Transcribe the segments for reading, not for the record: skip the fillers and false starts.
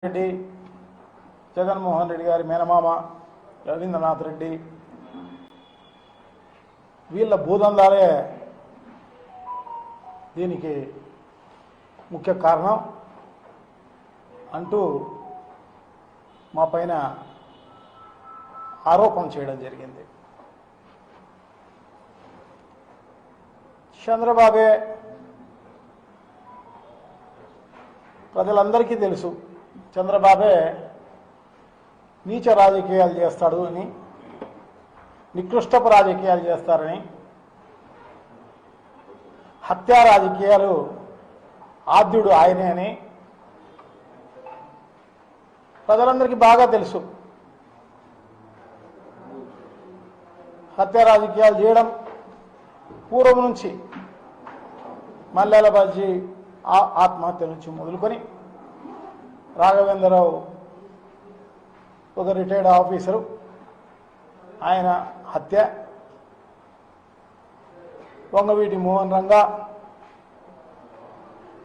రెడ్డి, జగన్మోహన్ రెడ్డి గారి మేనమామ రవీంద్రనాథ్ రెడ్డి వీళ్ళ భూదందాలే దీనికి ముఖ్య కారణం అంటూ మా పైన ఆరోపణ చేయడం జరిగింది. చంద్రబాబే ప్రజలందరికీ తెలుసు, చంద్రబాబే నీచ రాజకీయాలు చేస్తాడు అని, నికృష్టపు రాజకీయాలు చేస్తారని, హత్యా రాజకీయాలు ఆద్యుడు ఆయనే అని ప్రజలందరికీ బాగా తెలుసు. హత్యా రాజకీయాలు చేయడం పూర్వం నుంచి మల్లెల బాజీ ఆత్మహత్య నుంచి మొదలుకొని రాఘవేంద్రరావు ఒక రిటైర్డ్ ఆఫీసరు ఆయన హత్య, వంగవీటి మోహన్ రంగా,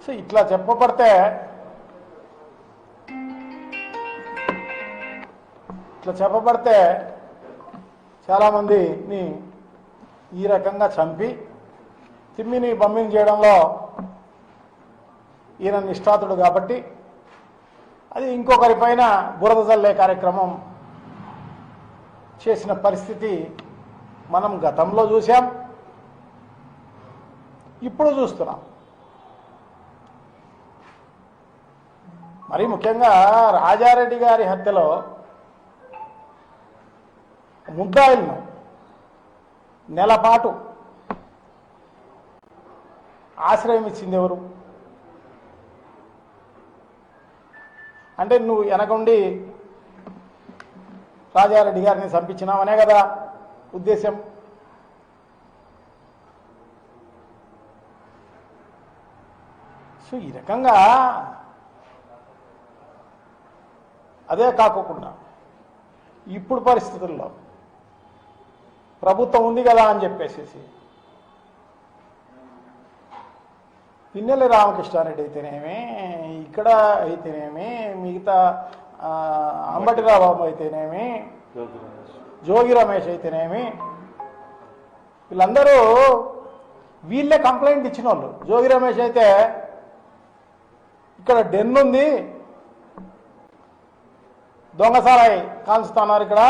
సో ఇట్లా చెప్పబడితే చాలామందిని ఈ రకంగా చంపి తిమ్మిని బమ్మిని చేయడంలో ఈయన నిష్ఠాతుడు కాబట్టి అది ఇంకొకరి పైన బురద జల్లే కార్యక్రమం చేసిన పరిస్థితి మనం గతంలో చూసాం, ఇప్పుడు చూస్తున్నాం. మరి ముఖ్యంగా రాజారెడ్డి గారి హత్యలో ముద్దాయిలను నెలపాటు ఆశ్రయం ఇచ్చింది ఎవరు? అంటే నువ్వు వెనకుండి రాజారెడ్డి గారిని చంపించినావనే కదా ఉద్దేశం. సో ఈ రకంగా అదే కాకుండా ఇప్పుడు పరిస్థితుల్లో ప్రభుత్వం ఉంది కదా అని చెప్పేసి పిన్నెల్లి రామకృష్ణారెడ్డి అయితేనేమి, ఇక్కడ అయితేనేమి, మిగతా అంబటిరావు అయితేనేమి, జోగి రమేష్ అయితేనేమి, వీళ్ళందరూ వీళ్ళే కంప్లైంట్ ఇచ్చిన వాళ్ళు. జోగి రమేష్ అయితే ఇక్కడ డెన్ ఉంది, దొంగసారాయి కాల్చుతున్నారు ఇక్కడ,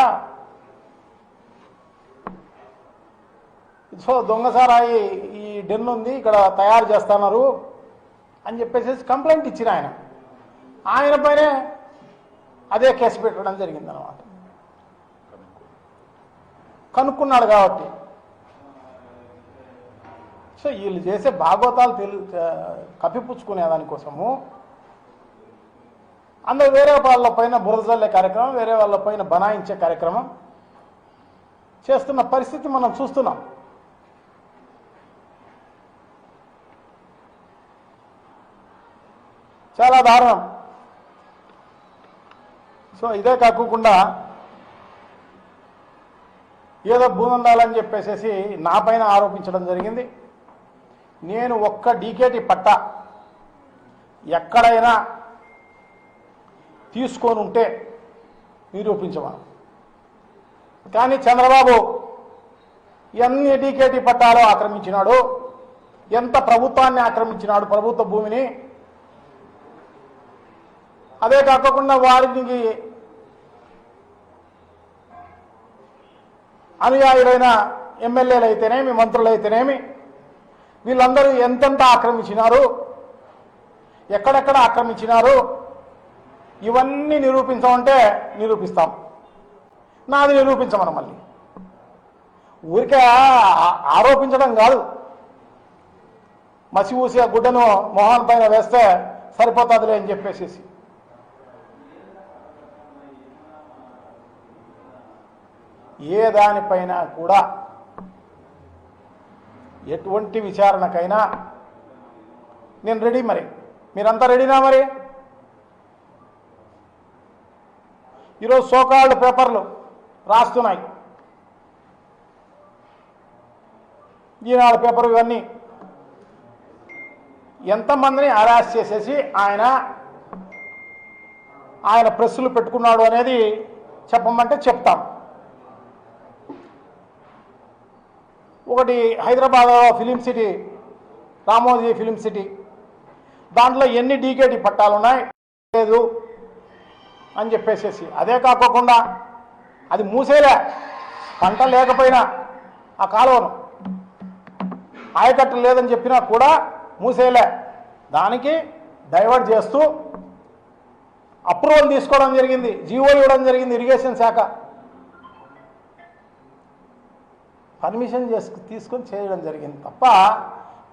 సో దొంగసారాయి ఈ డెన్ ఉంది ఇక్కడ తయారు చేస్తున్నారు అని చెప్పేసి కంప్లైంట్ ఇచ్చిన ఆయన పైనే అదే కేసు పెట్టడం జరిగిందనమాట. కనుక్కున్నాడు కాబట్టి. సో వీళ్ళు చేసే భాగవతాలు కప్పిపుచ్చుకునే దానికోసము అందరూ వేరే వాళ్ళ పైన బురద జల్లే కార్యక్రమం, వేరే వాళ్ళ పైన బనాయించే కార్యక్రమం చేస్తున్న పరిస్థితి మనం చూస్తున్నాం. చాలా దారుణం. సో ఇదే కాకుండా ఏదో భూనందాలని చెప్పేసి నా పైన ఆరోపించడం జరిగింది. నేను ఒక్క డీకేటీ పట్టా ఎక్కడైనా తీసుకొని ఉంటే నిరూపించమను. కానీ చంద్రబాబు ఎన్ని డీకేటీ పట్టాలో ఆక్రమించినాడు, ఎంత ప్రభుత్వాన్ని ఆక్రమించినాడు, ప్రభుత్వ భూమిని. అదే కాకుండా వారికి అనుయాయులైన ఎమ్మెల్యేలు అయితేనేమి, మంత్రులు అయితేనేమి, వీళ్ళందరూ ఎంతెంత ఆక్రమించినారు, ఎక్కడెక్కడ ఆక్రమించినారు, ఇవన్నీ నిరూపించమంటే నిరూపిస్తాం. నాది నిరూపించమని మళ్ళీ ఊరికే ఆరోపించడం కాదు, మసి ఊసి గుడ్డను మొహాన్ పైన వేస్తే సరిపోతుందిలే అని చెప్పేసి ఏ దానిపైన కూడా ఎటువంటి విచారణకైనా నేను రెడీ. మరి మీరంతా రెడీనా? మరి ఈరోజు సోకాల్డ్ పేపర్లు రాస్తున్నాయి, ఈనాడు పేపర్, ఇవన్నీ ఎంతమందిని అరెస్ట్ చేసేసి ఆయన ఆయన ప్రెస్సులు పెట్టుకున్నాడు అనేది చెప్పమంటే చెప్తాం. ఒకటి Hyderabad film city, Ramoji film city, దాంట్లో ఎన్ని డీకేటీ పట్టాలు ఉన్నాయి లేదు అని చెప్పేసేసి, అదే కాకోకుండా అది మూసేలే, పంట లేకపోయినా ఆ కాలువను ఆయకట్టు లేదని చెప్పినా కూడా మూసేలే, దానికి డైవర్ట్ చేస్తూ అప్రూవల్ తీసుకోవడం జరిగింది, జీవో ఇవ్వడం జరిగింది ఇరిగేషన్ శాఖ, పర్మిషన్ తీసుకొని చేయడం జరిగింది తప్ప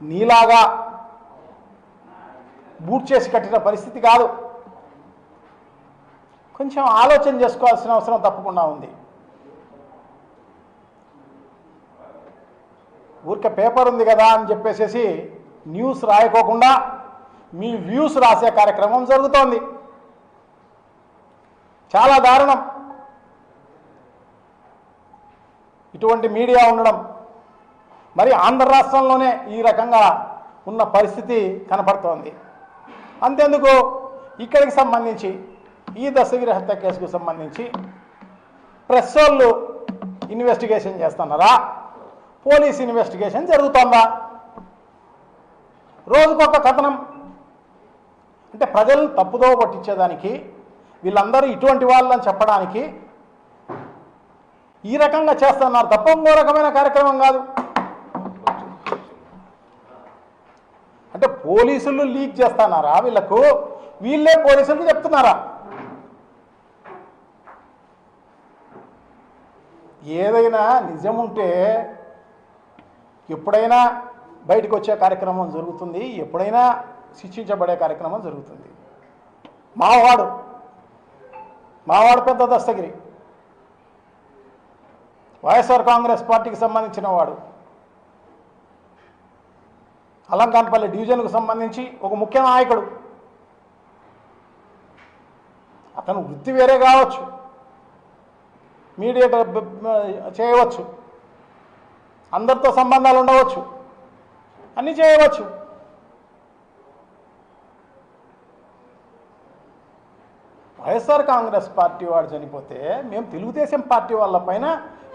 నీలాగా బూట్ చేసి కట్టిన పరిస్థితి కాదు. కొంచెం ఆలోచన చేసుకోవాల్సిన అవసరం తప్పకుండా ఉంది. ఊరికే పేపర్ ఉంది కదా అని చెప్పేసి న్యూస్ రాయకోకుండా మీ వ్యూస్ రాసే కార్యక్రమం జరుగుతోంది. చాలా దారుణం ఇటువంటి మీడియా ఉండడం. మరి ఆంధ్ర రాష్ట్రంలోనే ఈ రకంగా ఉన్న పరిస్థితి కనపడుతోంది. అంతేందుకు ఇక్కడికి సంబంధించి ఈ దశగిరి హత్య కేసుకు సంబంధించి ప్రెస్ వాళ్ళు ఇన్వెస్టిగేషన్ చేస్తున్నారా, పోలీస్ ఇన్వెస్టిగేషన్ జరుగుతోందా? రోజుకొక కథనం. అంటే ప్రజలను తప్పుదో పట్టించేదానికి, వీళ్ళందరూ ఇటువంటి వాళ్ళని చెప్పడానికి ఈ రకంగా చేస్తున్నారు తప్ప ఇంకో రకమైన కార్యక్రమం కాదు. అంటే పోలీసులు లీక్ చేస్తున్నారా వీళ్ళకు, వీళ్ళే పోలీసులకు చెప్తున్నారా? ఏదైనా నిజం ఉంటే ఎప్పుడైనా బయటకు వచ్చే కార్యక్రమం జరుగుతుంది, ఎప్పుడైనా శిక్షించబడే కార్యక్రమం జరుగుతుంది. మావాడు పెద్ద దస్తగిరి వైఎస్ఆర్ కాంగ్రెస్ పార్టీకి సంబంధించిన వాడు, అలంకాన్పల్లి డివిజన్కు సంబంధించి ఒక ముఖ్య నాయకుడు. అతను వృత్తి వేరే కావచ్చు, మీడియేటర్ చేయవచ్చు, అందరితో సంబంధాలు ఉండవచ్చు, అన్నీ చేయవచ్చు. వైఎస్ఆర్ కాంగ్రెస్ పార్టీ వాడు చనిపోతే మేము తెలుగుదేశం పార్టీ వాళ్ళ పైన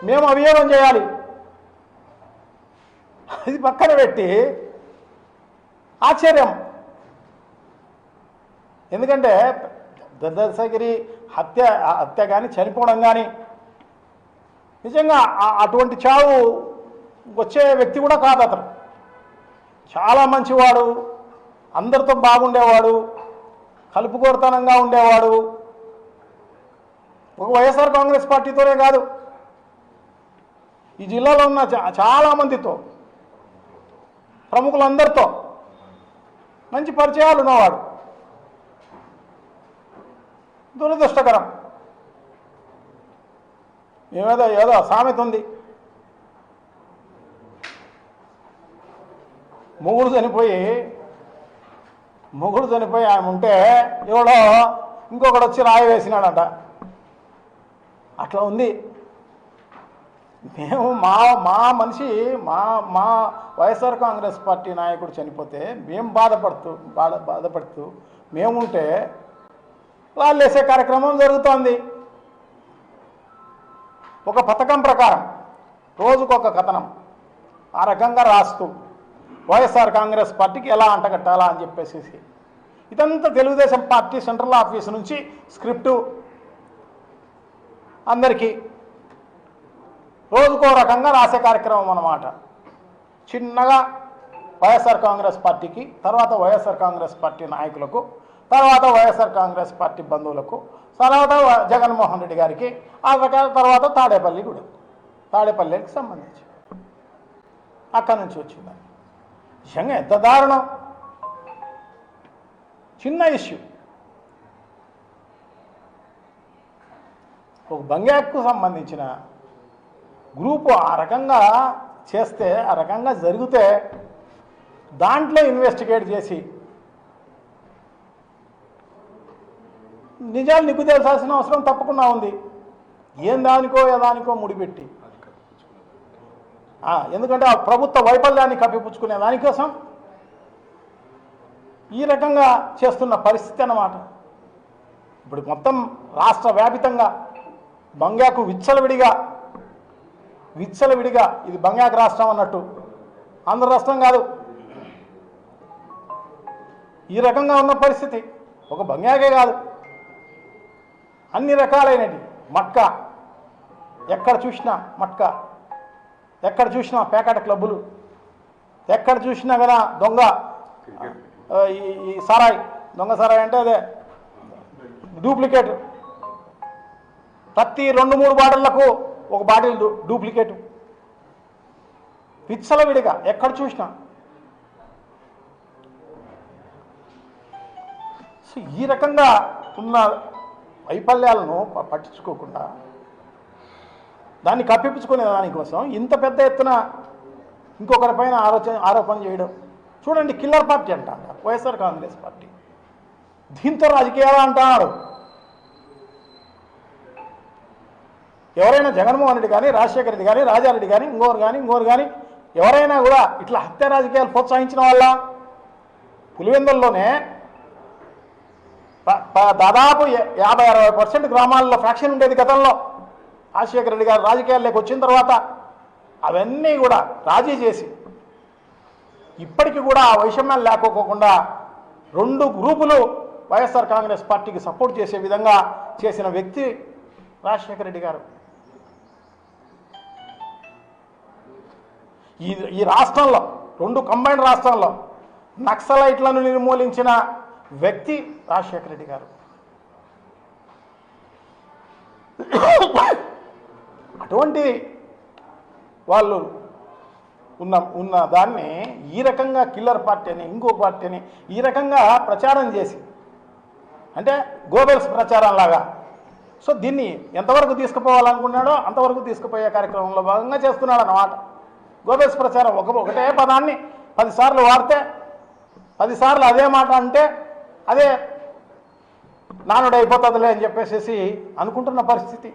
మేము అభియోగం చేయాలి. అది పక్కన పెట్టి ఆశ్చర్యం. ఎందుకంటే దస్తగిరి హత్య కానీ చనిపోవడం కానీ నిజంగా అటువంటి చావు వచ్చే వ్యక్తి కూడా కాదు. అతను చాలా మంచివాడు, అందరితో బాగుండేవాడు, కలుపుకోరతనంగా ఉండేవాడు. ఒక వైఎస్ఆర్ కాంగ్రెస్ పార్టీతోనే కాదు, ఈ జిల్లాలో ఉన్న చాలామందితో, ప్రముఖులందరితో మంచి పరిచయాలు ఉన్నవాడు. దురదృష్టకరం. ఏదో సామెత ఉంది, మొగుడు చనిపోయి ఆయన ఉంటే ఎవడో ఇంకొకడు వచ్చి రాయి వేసినాడట. అట్లా ఉంది. మేము మా మనిషి మా వైఎస్ఆర్ కాంగ్రెస్ పార్టీ నాయకుడు చనిపోతే మేము బాధపడుతూ మేముంటే వాళ్ళు వేసే కార్యక్రమం జరుగుతోంది. ఒక పథకం ప్రకారం రోజుకొక కథనం ఆ రకంగా రాస్తూ వైఎస్ఆర్ కాంగ్రెస్ పార్టీకి ఎలా అంటగట్టాలా అని చెప్పేసి ఇదంతా తెలుగుదేశం పార్టీ సెంట్రల్ ఆఫీస్ నుంచి స్క్రిప్టు అందరికీ రోజుకో రకంగా రాసే కార్యక్రమం అన్నమాట. చిన్నగా వైఎస్ఆర్ కాంగ్రెస్ పార్టీకి, తర్వాత వైఎస్ఆర్ కాంగ్రెస్ పార్టీ నాయకులకు, తర్వాత వైఎస్ఆర్ కాంగ్రెస్ పార్టీ బంధువులకు, తర్వాత జగన్మోహన్ రెడ్డి గారికి, ఆ రకాల తర్వాత తాడేపల్లికి సంబంధించి అక్కడి నుంచి వచ్చింది. నిజంగా ఎంత దారుణం. చిన్న ఇష్యూ, ఒక బంగాకు సంబంధించిన గ్రూపు ఆ రకంగా చేస్తే, ఆ రకంగా జరిగితే దాంట్లో ఇన్వెస్టిగేట్ చేసి నిజాలు నిగ్గు తేల్చాల్సిన అవసరం తప్పకుండా ఉంది. ఏం దానికో ముడిపెట్టి, ఎందుకంటే ఆ ప్రభుత్వ వైఫల్యాన్ని కప్పిపుచ్చుకునే దానికోసం ఈ రకంగా చేస్తున్న పరిస్థితి అన్నమాట. ఇప్పుడు మొత్తం రాష్ట్ర వ్యాపితంగా బంగాకు విచ్చలవిడిగా ఇది బంగాకు రాష్ట్రం అన్నట్టు ఆంధ్ర రాష్ట్రం కాదు. ఈ రకంగా ఉన్న పరిస్థితి ఒక బంగాకే కాదు, అన్ని రకాలైనవి మట్కా, ఎక్కడ చూసినా మట్కా, ఎక్కడ చూసినా పేకాట క్లబ్బులు, ఎక్కడ చూసినా కదా దొంగ ఈ సారాయి, దొంగ సారాయి అంటే అదే డూప్లికేట్. ప్రతి 2-3 బాటిళ్లకు ఒక బాటిల్ డూప్లికేట్, విచ్చలవిడిగా ఎక్కడ చూసినా. సో ఈ రకంగా ఉన్న వైఫల్యాలను పట్టించుకోకుండా దాన్ని కప్పిపుచ్చుకునే దానికోసం ఇంత పెద్ద ఎత్తున ఇంకొకరిపైన ఆరోపణ చేయడం. చూడండి, కిల్లర్ పార్టీ అంట వైఎస్ఆర్ కాంగ్రెస్ పార్టీ, దీంతో రాజకీయాలు అంటున్నాడు. ఎవరైనా జగన్మోహన్ రెడ్డి కానీ, రాజశేఖర రెడ్డి కానీ, రాజారెడ్డి కానీ, ఇంకోరు కానీ ఎవరైనా కూడా ఇట్లా హత్య రాజకీయాలు ప్రోత్సహించిన వాళ్ళ? పులివెందుల్లోనే దాదాపు 50-60% గ్రామాల్లో ఫ్యాక్షన్ ఉండేది గతంలో. రాజశేఖర రెడ్డి గారు రాజకీయాల్లోకి వచ్చిన తర్వాత అవన్నీ కూడా రాజీ చేసి ఇప్పటికీ కూడా ఆ వైషమ్యాలు లేకపోకుండా 2 గ్రూపులు వైఎస్ఆర్ కాంగ్రెస్ పార్టీకి సపోర్ట్ చేసే విధంగా చేసిన వ్యక్తి రాజశేఖర రెడ్డి గారు. ఈ రాష్ట్రంలో 2 కంబైన్డ్ రాష్ట్రంలో నక్సలైట్లను నిర్మూలించిన వ్యక్తి రాజశేఖర రెడ్డి గారు. అటువంటి వాళ్ళు ఉన్న దాన్ని ఈ రకంగా కిల్లర్ పార్టీ అని, ఇంకో పార్టీ అని ఈ రకంగా ప్రచారం చేసి, అంటే గోబెల్స్ ప్రచారం లాగా. సో దీన్ని ఎంతవరకు తీసుకుపోవాలనుకున్నాడో అంతవరకు తీసుకుపోయే కార్యక్రమంలో భాగంగా చేస్తున్నాడు అన్నమాట. గోబెల్స్ ప్రచారం ఒకటే పదాన్ని 10 సార్లు వాడితే, 10 సార్లు అదే మాట అంటే అదే నానుడు అయిపోతుందిలే అని చెప్పేసి అనుకుంటున్న పరిస్థితి.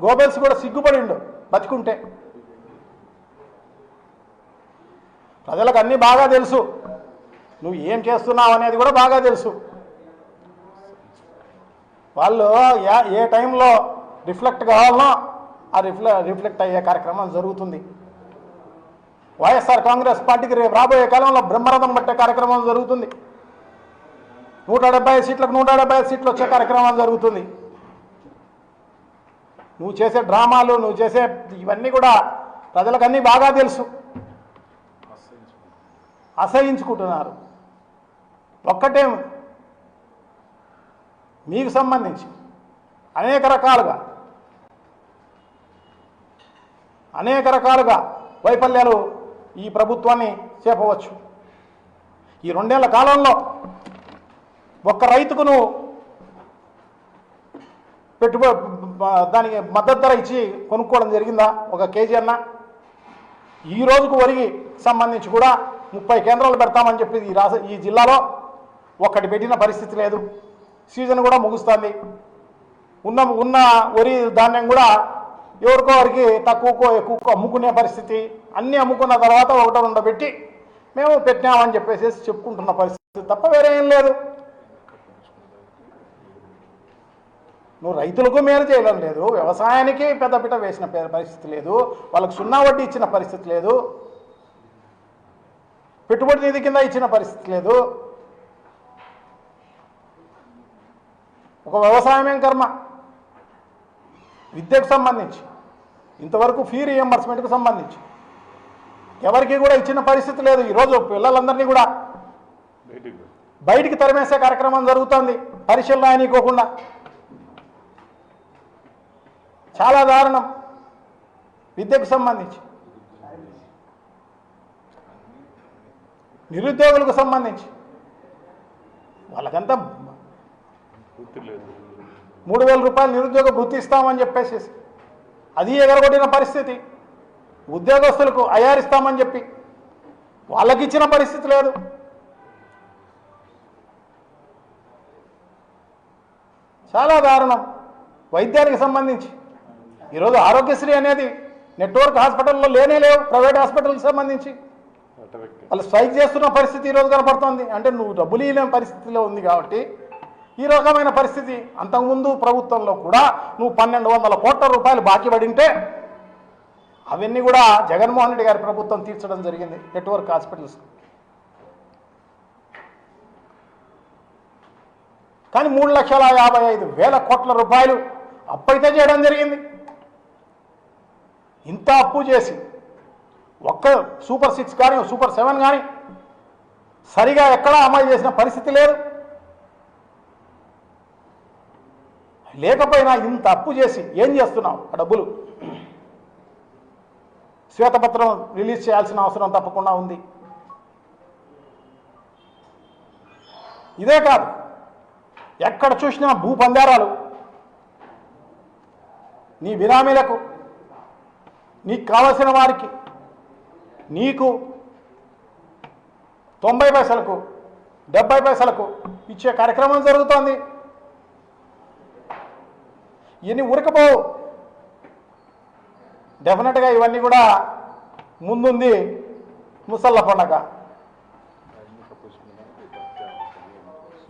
గోబెల్స్ కూడా సిగ్గుపడిండు బతికుంటే. ప్రజలకు అన్నీ బాగా తెలుసు, నువ్వు ఏం చేస్తున్నావు అనేది కూడా బాగా తెలుసు. వాళ్ళు ఏ టైంలో రిఫ్లెక్ట్ కావాలనో ఆ రిఫ్లెక్ట్ అయ్యే కార్యక్రమం జరుగుతుంది. వైఎస్ఆర్ కాంగ్రెస్ పార్టీకి రేపు రాబోయే కాలంలో బ్రహ్మరథం పట్టే కార్యక్రమం జరుగుతుంది. 175 సీట్లకు 175 సీట్లు వచ్చే కార్యక్రమం జరుగుతుంది. నువ్వు చేసే డ్రామాలు, నువ్వు చేసే ఇవన్నీ కూడా ప్రజలకు అన్నీ బాగా తెలుసు. అసహించుకుంటున్నారు. ఒక్కటే మీకు సంబంధించి అనేక రకాలుగా వైఫల్యాలు ఈ ప్రభుత్వాన్ని చేపవచ్చు. ఈ 2 ఏళ్ల కాలంలో ఒక్క రైతుకు నువ్వు దానికి మద్దతు ధర ఇచ్చి కొనుక్కోవడం జరిగిందా? 1 కేజీ అన్న? ఈ రోజుకు వరికి సంబంధించి కూడా 30 కేంద్రాలు పెడతామని చెప్పి ఈ జిల్లాలో ఒక్కటి పెట్టిన పరిస్థితి లేదు. సీజన్ కూడా ముగుస్తుంది. ఉన్న వరి ధాన్యం కూడా ఎవరికో వారికి తక్కువకో ఎక్కువకో అమ్ముకునే పరిస్థితి. అన్నీ అమ్ముకున్న తర్వాత 1-2 పెట్టి మేము పెట్టినామని చెప్పేసి చెప్పుకుంటున్న పరిస్థితి తప్ప వేరే ఏం లేదు. నువ్వు రైతులకు మేలు చేయడం లేదు, వ్యవసాయానికి పెద్దపీట వేసిన పరిస్థితి లేదు, వాళ్ళకు 0 వడ్డీ ఇచ్చిన పరిస్థితి లేదు, పెట్టుబడి నిధి కింద ఇచ్చిన పరిస్థితి లేదు. ఒక వ్యవసాయమేం కర్మ. విద్యకు సంబంధించి ఇంతవరకు ఫీ రీఎంబర్స్మెంట్కు సంబంధించి ఎవరికి కూడా ఇచ్చిన పరిస్థితి లేదు. ఈరోజు పిల్లలందరినీ కూడా బయటికి తరిమేసే కార్యక్రమం జరుగుతుంది పరీక్షలు రాయనీకోకుండా. చాలా దారుణం. విద్యకు సంబంధించి, నిరుద్యోగులకు సంబంధించి వాళ్ళకంతా 3,000 రూపాయలు నిరుద్యోగ వృత్తి ఇస్తామని చెప్పేసి అది ఎగరగొట్టిన పరిస్థితి. ఉద్యోగస్తులకు అయారిస్తామని చెప్పి వాళ్ళకి ఇచ్చిన పరిస్థితి లేదు. చాలా దారుణం. వైద్యానికి సంబంధించి ఈరోజు ఆరోగ్యశ్రీ అనేది నెట్వర్క్ హాస్పిటల్లో లేవు, ప్రైవేట్ హాస్పిటల్కి సంబంధించి వాళ్ళు స్ట్రైక్ చేస్తున్న పరిస్థితి ఈరోజు కనపడుతోంది. అంటే నువ్వు డబ్బులు ఇవ్వలేని పరిస్థితిలో ఉంది కాబట్టి ఈ రకమైన పరిస్థితి. అంతకుముందు ప్రభుత్వంలో కూడా నువ్వు 1200 కోట్ల రూపాయలు బాకీ పడింటే అవన్నీ కూడా జగన్మోహన్ రెడ్డి గారి ప్రభుత్వం తీర్చడం జరిగింది నెట్వర్క్ హాస్పిటల్స్. కానీ 3,55,000 కోట్ల రూపాయలు అప్పు అయితే చేయడం జరిగింది. ఇంత అప్పు చేసి ఒక్క సూపర్ 6 కానీ సూపర్ 7 కానీ సరిగా ఎక్కడా అమలు చేసిన పరిస్థితి లేదు. లేకపోయినా ఇంత అప్పు చేసి ఏం చేస్తున్నావు? ఆ డబ్బులు శ్వేతపత్రం రిలీజ్ చేయాల్సిన అవసరం తప్పకుండా ఉంది. ఇదే కాదు, ఎక్కడ చూసినా భూపందారాలు నీ బినామీలకు, నీకు కావలసిన వారికి, నీకు 90 పైసలకు 70 పైసలకు ఇచ్చే కార్యక్రమం జరుగుతోంది. ఇవన్నీ ఉరకపోవు. డెఫినెట్గా ఇవన్నీ కూడా ముందుంది ముసళ్ళ పండగ.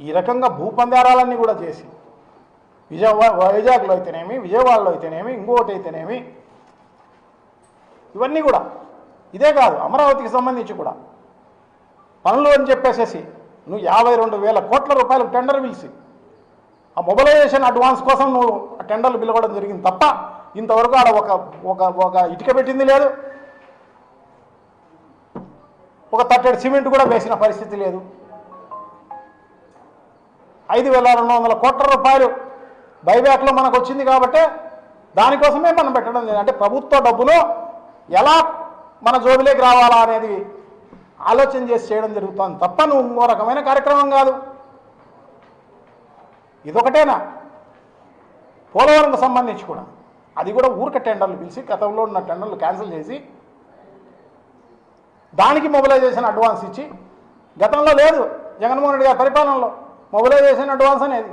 ఈ రకంగా భూపందారాలన్నీ కూడా చేసి వైజాగ్లో అయితేనేమి, విజయవాడలో అయితేనేమి, ఇంకోటి అయితేనేమి, ఇవన్నీ కూడా. ఇదే కాదు, అమరావతికి సంబంధించి కూడా పనులు అని చెప్పేసేసి నువ్వు 52,000 కోట్ల రూపాయలు టెండర్ పిలిచి ఆ మొబిలైజేషన్ అడ్వాన్స్ కోసం నువ్వు ఆ టెండర్లు పిలవడం జరిగింది తప్ప ఇంతవరకు ఆడ ఒక ఇటుక పెట్టింది లేదు, ఒక తట్టెడు సిమెంట్ కూడా వేసిన పరిస్థితి లేదు. 5,200 కోట్ల రూపాయలు బైబ్యాక్లో మనకు వచ్చింది కాబట్టి దానికోసమే మనం పెట్టడం జరిగింది. అంటే ప్రభుత్వ డబ్బును ఎలా మన జోబిలోకి రావాలా అనేది ఆలోచన చేసి చేయడం జరుగుతుంది తప్ప నువ్వు ఇంకో రకమైన కార్యక్రమం కాదు. ఇదొకటేనా? పోలవరంకు సంబంధించి కూడా అది కూడా ఊరిక టెండర్లు పిలిచి గతంలో ఉన్న టెండర్లు క్యాన్సిల్ చేసి దానికి మొబిలైజేషన్ అడ్వాన్స్ ఇచ్చి, గతంలో లేదు జగన్మోహన్ రెడ్డి గారి పరిపాలనలో మొబిలైజేషన్ అడ్వాన్స్ అనేది,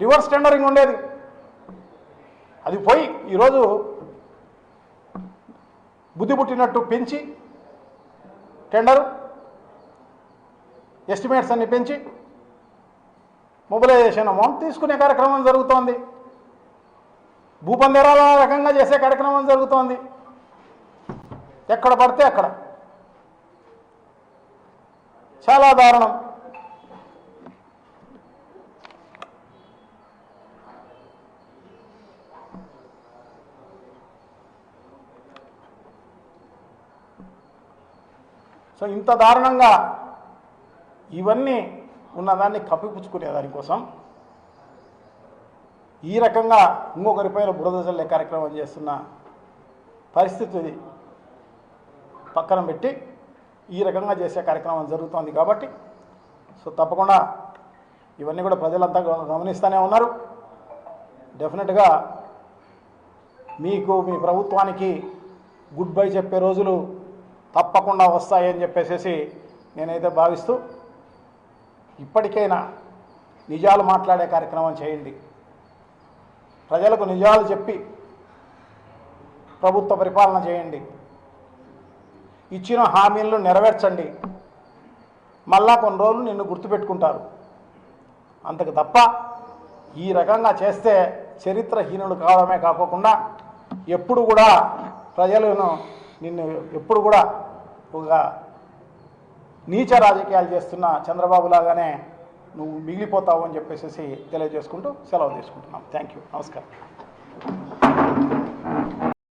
రివర్స్ టెండరింగ్ ఉండేది. అది పోయి ఈరోజు బుద్ధి పుట్టినట్టు పెంచి టెండరు ఎస్టిమేట్స్ అన్ని పెంచి మొబిలైజేషన్ అమౌంట్ తీసుకునే కార్యక్రమం జరుగుతోంది. భూపందేరాల రకంగా చేసే కార్యక్రమం జరుగుతోంది. ఎక్కడ పడితే అక్కడ. చాలా దారుణం. సో ఇంత దారుణంగా ఇవన్నీ ఉన్నదాన్ని కప్పిపుచ్చుకునే దానికోసం ఈ రకంగా ఇంకొకరిపైన బురద జల్లే కార్యక్రమం చేస్తున్న పరిస్థితి పక్కన పెట్టి ఈ రకంగా చేసే కార్యక్రమం జరుగుతోంది కాబట్టి సో తప్పకుండా ఇవన్నీ కూడా ప్రజలంతా గమనిస్తూనే ఉన్నారు. డెఫినెట్గా మీకు మీ ప్రభుత్వానికి గుడ్ బై చెప్పే రోజులు తప్పకుండా వస్తాయని చెప్పేసి నేనైతే భావిస్తూ ఇప్పటికైనా నిజాలు మాట్లాడే కార్యక్రమం చేయండి. ప్రజలకు నిజాలు చెప్పి ప్రభుత్వ పరిపాలన చేయండి. ఇచ్చిన హామీలను నెరవేర్చండి. మళ్ళా కొన్ని రోజులు నిన్ను గుర్తుపెట్టుకుంటారు. అంతకు తప్ప ఈ రకంగా చేస్తే చరిత్రహీనుడు కావడమే కాకుండా ఎప్పుడు కూడా ప్రజలను నిన్ను ఎప్పుడు కూడా ఒక నీచ రాజకీయాలు చేస్తున్న చంద్రబాబు లాగానే నువ్వు మిగిలిపోతావు అని చెప్పేసి తెలియజేసుకుంటూ సెలవు తీసుకుంటున్నాం. Thank you. నమస్కారం.